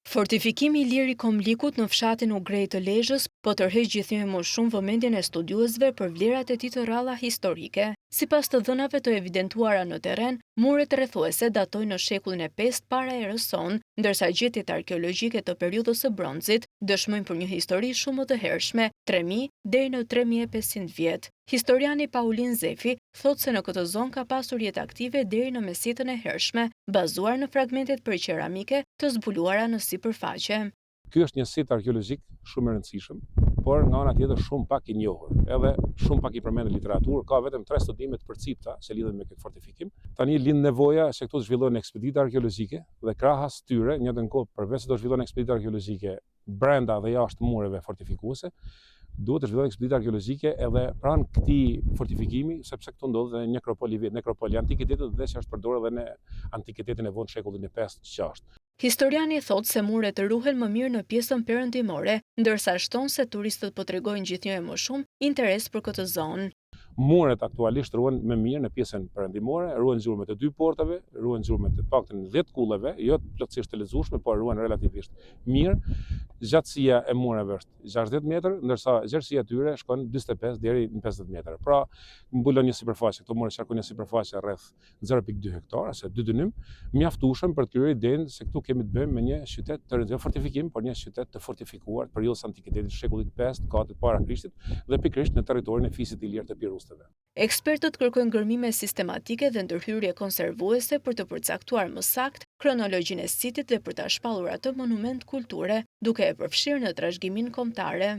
Fortifikimi i lirë i Komlikut në fshatin Ugrej të Lezhës po tërheq gjithnjë më shumë vëmendjen e studiuesve për vlerat e tij të rralla historike. Sipas të dhënave të evidentuara në terren, muret rrethuese datojnë në shekullin e 5 para erës sonë, ndërsa gjetjet arkeologjike të periudhës së Bronzit dëshmojnë për një histori shumë më të hershme, 3000 deri në 3500 vjet. Historiani Paulin Zefi thotë se në këtë zonë ka pasur jetë aktive deri në mesjetën e hershme, bazuar në fragmentet për qeramike të zbuluara në sipërfaqe. Ky është një sit arkeologjik shumë i rëndësishëm, por nga ana tjetër shumë pak i njohur, edhe shumë pak i përmendur në literaturë, ka vetëm 3 studime të përcipta që lidhen me këtë fortifikim. Tani lind nevoja se këtu të zhvillohen ekspedita arkeologjike dhe krahas tyre, në njëjtën kohë përveç se do zhvillohen ekspedita arkeologjike brenda dhe jashtë mureve fortifikuese, duhet të zhvillohen ekspedita arkeologjike edhe pranë këtij fortifikimi, sepse këtu ndodhet dhe nekropoli antikitetit dhe që është përdorur edhe në antikitetin e vonë shekullin e 5-6. Historiani thotë se muret ruhen më mirë në pjesën perëndimore, ndërsa shton se turistët po tregojnë gjithnjë më shumë interes për këtë zonë. Muret aktualisht ruhen më mirë në pjesën perëndimore, ruhen zhurmë të 2 portave, ruhen zhurmë të paktën 10 kulleve, jo plotësisht të lezetshme, por ruhen relativisht mirë. Gjatësia e mureve është 60 metër, ndërsa gjerësia e tyre shkon 45 deri në 50 metër. Pra, mbulon një sipërfaqe, këto mure qarkojnë një sipërfaqe rreth 0.2 hektar, ose 2 dynim, mjaftueshëm për të kryer idenë se këtu kemi të bëjmë me një qytet të rëndësishëm fortifikim, por një qytet të fortifikuar periudhës antikitetit shekullit 5-4 para Krishtit dhe pikërisht në territorin e fisit të lirë të Pirustëve. Ekspertët kërkojnë ngërmime sistematike dhe ndërhyrje konservuese për të përcaktuar më saktë kronologjinë e sitit dhe për ta shpallur atë monument kulture, duke e përfshirë në trashëgiminë kombëtare.